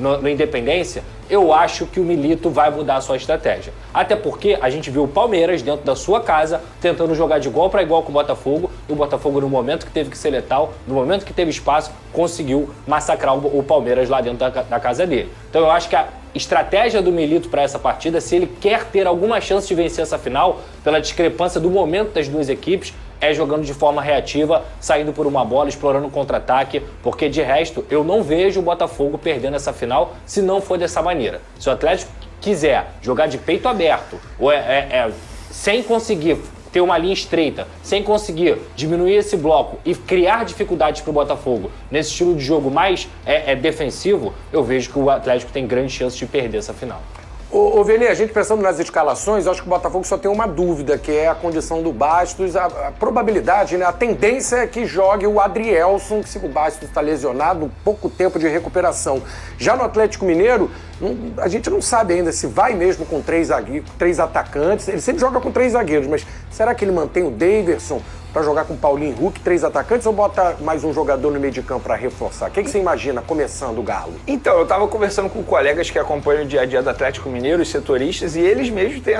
no Independência, eu acho que o Milito vai mudar a sua estratégia. Até porque a gente viu o Palmeiras dentro da sua casa, tentando jogar de igual para igual com o Botafogo, e o Botafogo, no momento que teve que ser letal, no momento que teve espaço, conseguiu massacrar o Palmeiras lá dentro da casa dele. Então eu acho que a estratégia do Milito para essa partida, se ele quer ter alguma chance de vencer essa final, pela discrepância do momento das duas equipes, é jogando de forma reativa, saindo por uma bola, explorando o contra-ataque, porque de resto eu não vejo o Botafogo perdendo essa final se não for dessa maneira. Se o Atlético quiser jogar de peito aberto, ou sem conseguir ter uma linha estreita, sem conseguir diminuir esse bloco e criar dificuldades para o Botafogo nesse estilo de jogo mais defensivo, eu vejo que o Atlético tem grande chance de perder essa final. Ô Vene, a gente pensando nas escalações, eu acho que o Botafogo só tem uma dúvida, que é a condição do Bastos, a probabilidade, né? A tendência é que jogue o Adrielson, que se o Bastos está lesionado, pouco tempo de recuperação. Já no Atlético Mineiro, a gente não sabe ainda se vai mesmo com 3 atacantes, ele sempre joga com 3 zagueiros, mas será que ele mantém o Daverson para jogar com Paulinho e Hulk, 3 atacantes, ou bota mais um jogador no meio de campo para reforçar? O que você imagina começando o Galo? Então, eu estava conversando com colegas que acompanham o dia a dia do Atlético Mineiro, os setoristas, e eles mesmos têm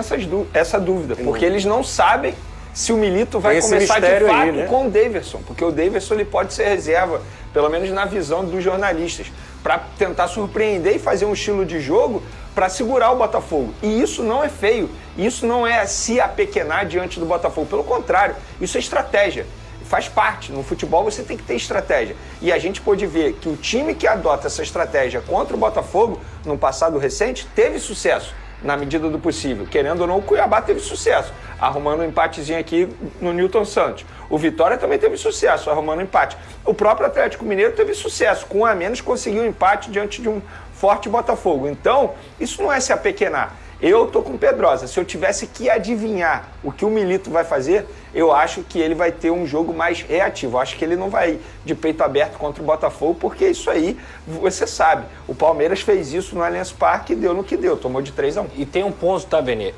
essa dúvida, porque eles não sabem se o Milito vai começar de fato aí, né? Com o Daverson, porque o Daverson ele pode ser reserva, pelo menos na visão dos jornalistas, para tentar surpreender e fazer um estilo de jogo para segurar o Botafogo. E isso não é feio, isso não é se apequenar diante do Botafogo, pelo contrário, isso é estratégia. Faz parte, no futebol você tem que ter estratégia. E a gente pôde ver que o time que adota essa estratégia contra o Botafogo, no passado recente, teve sucesso, na medida do possível. Querendo ou não, o Cuiabá teve sucesso, arrumando um empatezinho aqui no Newton Santos. O Vitória também teve sucesso, arrumando um empate. O próprio Atlético Mineiro teve sucesso, com um a menos conseguiu um empate diante de um forte Botafogo. Então, isso não é se apequenar. Eu tô com Pedrosa. Se eu tivesse que adivinhar o que o Milito vai fazer, eu acho que ele vai ter um jogo mais reativo. Eu acho que ele não vai de peito aberto contra o Botafogo, porque isso aí, você sabe, o Palmeiras fez isso no Allianz Parque e deu no que deu, tomou de 3-1. E tem um ponto, tá, Vene?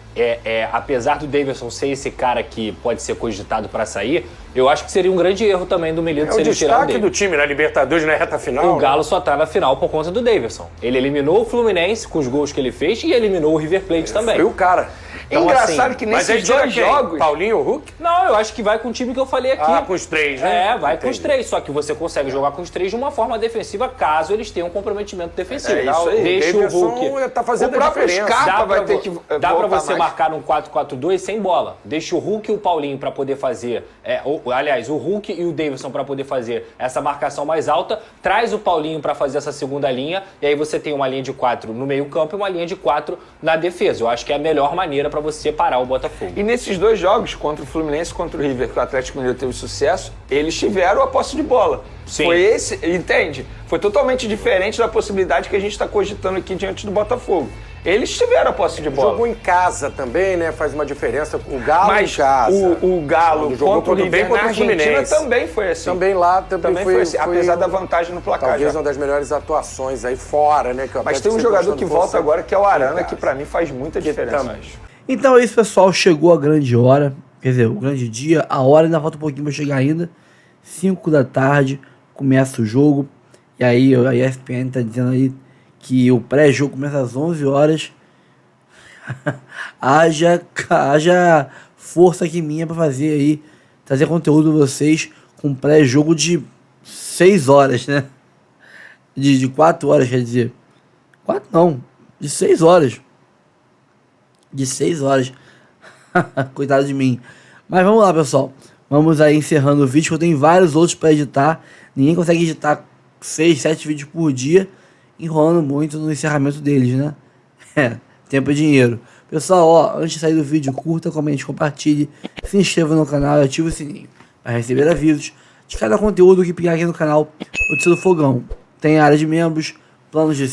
Apesar do Daverson ser esse cara que pode ser cogitado para sair, eu acho que seria um grande erro também do Milito se ele tirar o destaque do time na Libertadores na reta final. O Galo só tá na final por conta do Daverson. Ele eliminou o Fluminense com os gols que ele fez e eliminou o River Plate também. Foi o cara. Então, engraçado assim, que nesses 2 jogos... Paulinho ou Hulk? Não, eu acho que vai com o time que eu falei aqui. Ah, com os 3, né? Vai com os 3. Só que você consegue jogar com os 3 de uma forma defensiva, caso eles tenham um comprometimento defensivo. Isso aí. Deixa o Hulk... Tá fazendo o próprio Scarpa vai ter que dá pra você mais. marcar um 4-4-2 sem bola. Deixa o Hulk e o Paulinho pra poder fazer... aliás, o Hulk e o Daverson pra poder fazer essa marcação mais alta. Traz o Paulinho pra fazer essa segunda linha. E aí você tem uma linha de 4 no meio campo e uma linha de 4 na defesa. Eu acho que é a melhor maneira pra para você parar o Botafogo. E nesses 2 jogos, contra o Fluminense e contra o River, que o Atlético Mineiro teve sucesso, eles tiveram a posse de bola. Sim. Foi esse, entende? Foi totalmente diferente da possibilidade que a gente está cogitando aqui diante do Botafogo. Eles tiveram a posse de bola. Jogou em casa também, né? Faz uma diferença. O Galo Mas em casa. o Galo contra o River na Argentina Fluminense. também foi assim. Também lá também foi assim, apesar da vantagem no placar. Talvez já. uma das melhores atuações aí fora, né? Que Mas tem um jogador que volta agora, que é o Arana, que pra mim faz muita diferença. Então é isso, pessoal. Chegou a grande hora. Quer dizer, o grande dia. A hora ainda falta um pouquinho pra chegar ainda. 5 da tarde começa o jogo. E aí a ESPN tá dizendo aí que o pré-jogo começa às 11 horas. haja força aqui minha pra fazer aí, trazer conteúdo pra vocês com pré-jogo de 6 horas, né? De 4 horas, quer dizer. 4 não, de 6 horas. De 6 horas. Coitado de mim. Mas vamos lá, pessoal. Vamos aí encerrando o vídeo, que eu tenho vários outros pra editar. Ninguém consegue editar 6, 7 vídeos por dia, enrolando muito no encerramento deles, né? Tempo e dinheiro. Pessoal, ó, antes de sair do vídeo, curta, comente, compartilhe, se inscreva no canal e ative o sininho para receber avisos de cada conteúdo que pingar aqui no canal Notícia do Fogão. Tem área de membros, planos de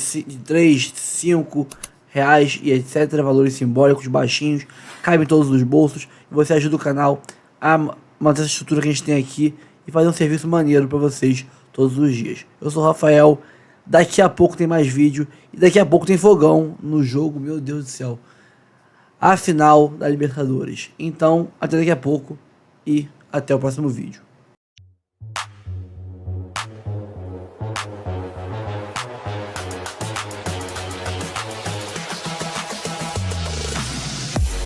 3, 5 reais e etc, valores simbólicos, baixinhos, cabe em todos os bolsos, e você ajuda o canal a manter essa estrutura que a gente tem aqui e fazer um serviço maneiro para vocês todos os dias. Eu sou o Rafael. Daqui a pouco tem mais vídeo. E daqui a pouco tem fogão no jogo. Meu Deus do céu. A final da Libertadores. Então, até daqui a pouco. E até o próximo vídeo.